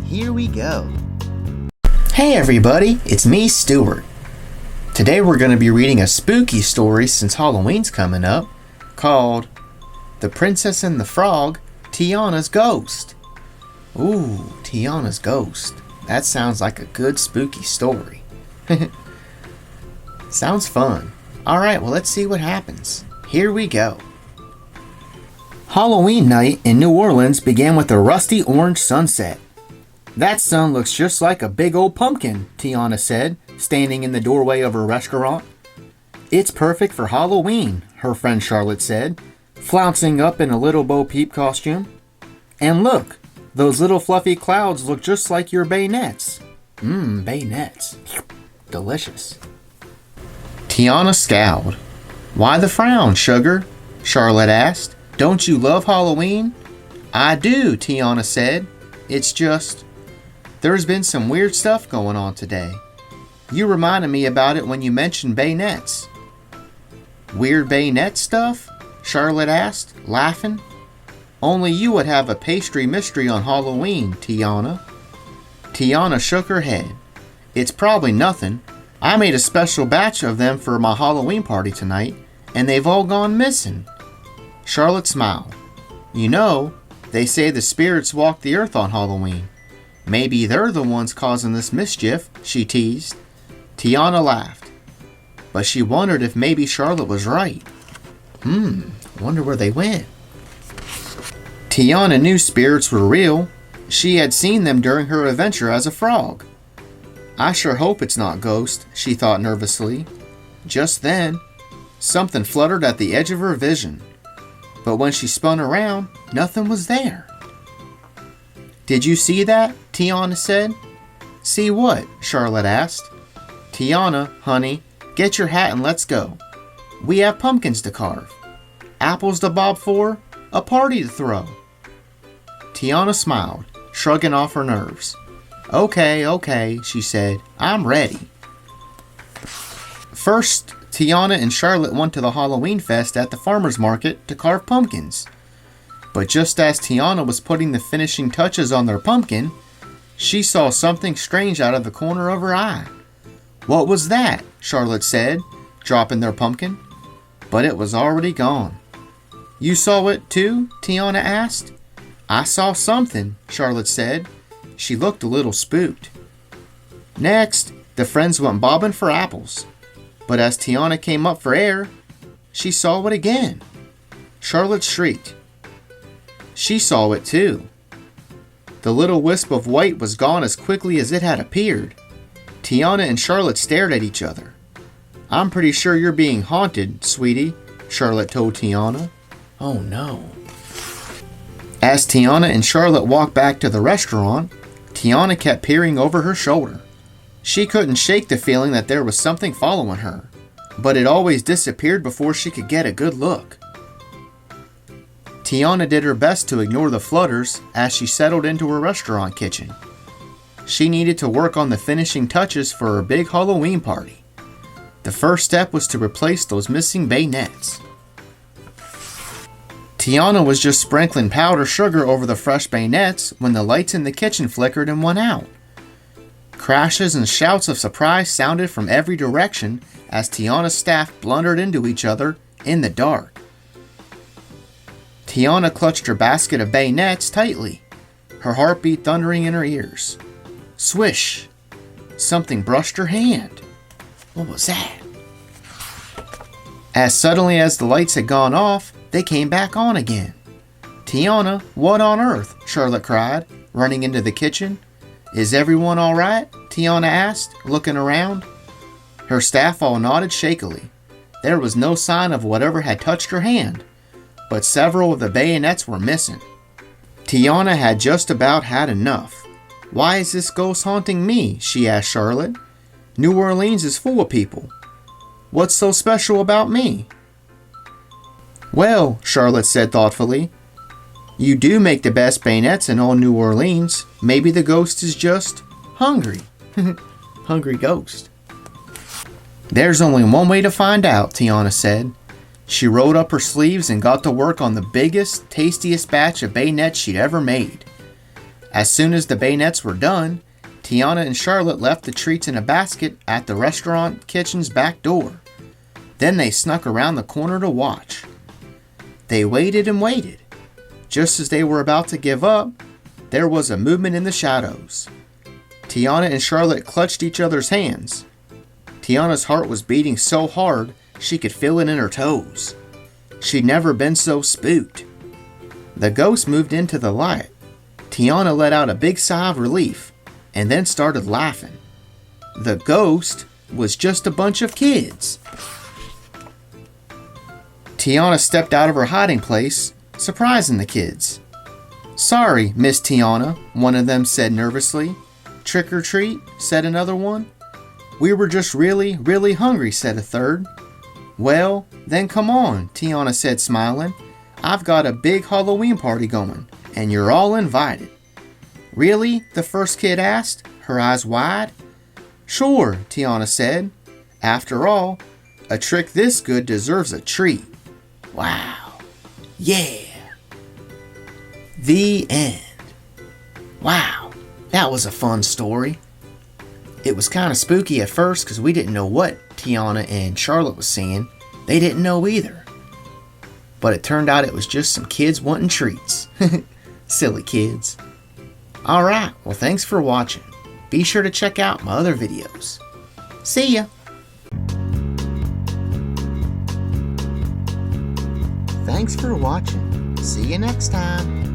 Here we go. Hey everybody, it's me, Stuart. Today we're going to be reading a spooky story since Halloween's coming up, called The Princess and the Frog, Tiana's Ghost. Ooh, Tiana's Ghost. That sounds like a good spooky story. Sounds fun. Alright, well let's see what happens. Here we go. Halloween night in New Orleans began with a rusty orange sunset. That sun looks just like a big old pumpkin, Tiana said, standing in the doorway of her restaurant. It's perfect for Halloween, her friend Charlotte said, flouncing up in a little Bo Peep costume. And look, those little fluffy clouds look just like your bayonets. Bayonets. Delicious. Tiana scowled. Why the frown, sugar? Charlotte asked. Don't you love Halloween? I do, Tiana said. It's just, there's been some weird stuff going on today. You reminded me about it when you mentioned bayonets. Weird bayonet stuff? Charlotte asked, laughing. Only you would have a pastry mystery on Halloween, Tiana. Tiana shook her head. It's probably nothing. I made a special batch of them for my Halloween party tonight, and they've all gone missing. Charlotte smiled. You know, they say the spirits walk the earth on Halloween. Maybe they're the ones causing this mischief, she teased. Tiana laughed, but she wondered if maybe Charlotte was right. Wonder where they went. Tiana knew spirits were real. She had seen them during her adventure as a frog. I sure hope it's not ghost, she thought nervously. Just then, something fluttered at the edge of her vision. But when she spun around, nothing was there. Did you see that? Tiana said. See what? Charlotte asked. Tiana, honey, get your hat and let's go. We have pumpkins to carve, apples to bob for, a party to throw. Tiana smiled, shrugging off her nerves. Okay, she said. I'm ready. First, Tiana and Charlotte went to the Halloween fest at the farmer's market to carve pumpkins. But just as Tiana was putting the finishing touches on their pumpkin, she saw something strange out of the corner of her eye. What was that? Charlotte said, dropping their pumpkin. But it was already gone. You saw it too? Tiana asked. I saw something, Charlotte said. She looked a little spooked. Next, the friends went bobbing for apples. But as Tiana came up for air, she saw it again. Charlotte shrieked. She saw it too. The little wisp of white was gone as quickly as it had appeared. Tiana and Charlotte stared at each other. I'm pretty sure you're being haunted, sweetie, Charlotte told Tiana. Oh no. As Tiana and Charlotte walked back to the restaurant, Tiana kept peering over her shoulder. She couldn't shake the feeling that there was something following her, but it always disappeared before she could get a good look. Tiana did her best to ignore the flutters as she settled into her restaurant kitchen. She needed to work on the finishing touches for her big Halloween party. The first step was to replace those missing bayonets. Tiana was just sprinkling powdered sugar over the fresh bayonets when the lights in the kitchen flickered and went out. Crashes and shouts of surprise sounded from every direction as Tiana's staff blundered into each other in the dark. Tiana clutched her basket of bayonets tightly, her heartbeat thundering in her ears. Swish! Something brushed her hand. What was that? As suddenly as the lights had gone off, they came back on again. Tiana, what on earth? Charlotte cried, running into the kitchen. Is everyone all right? Tiana asked, looking around. Her staff all nodded shakily. There was no sign of whatever had touched her hand, but several of the bayonets were missing. Tiana had just about had enough. Why is this ghost haunting me? She asked Charlotte. New Orleans is full of people. What's so special about me? Well, Charlotte said thoughtfully, you do make the best bayonets in all New Orleans. Maybe the ghost is just hungry. Hungry ghost. There's only one way to find out, Tiana said. She rolled up her sleeves and got to work on the biggest, tastiest batch of bayonets she'd ever made. As soon as the bayonets were done, Tiana and Charlotte left the treats in a basket at the restaurant kitchen's back door. Then they snuck around the corner to watch. They waited and waited. Just as they were about to give up, there was a movement in the shadows. Tiana and Charlotte clutched each other's hands. Tiana's heart was beating so hard she could feel it in her toes. She'd never been so spooked. The ghost moved into the light. Tiana let out a big sigh of relief and then started laughing. The ghost was just a bunch of kids. Tiana stepped out of her hiding place, surprising the kids. "Sorry, Miss Tiana," one of them said nervously. "Trick or treat," said another one. "We were just really, really hungry," said a third. "Well, then come on," Tiana said smiling. "I've got a big Halloween party going, and you're all invited." "Really?" the first kid asked, her eyes wide. "Sure," Tiana said. "After all, a trick this good deserves a treat." Wow. Yeah. The end. Wow, that was a fun story. It was kind of spooky at first because we didn't know what Tiana and Charlotte was seeing. They didn't know either. But it turned out it was just some kids wanting treats. Silly kids. Alright, well thanks for watching. Be sure to check out my other videos. See ya! Thanks for watching. See you next time.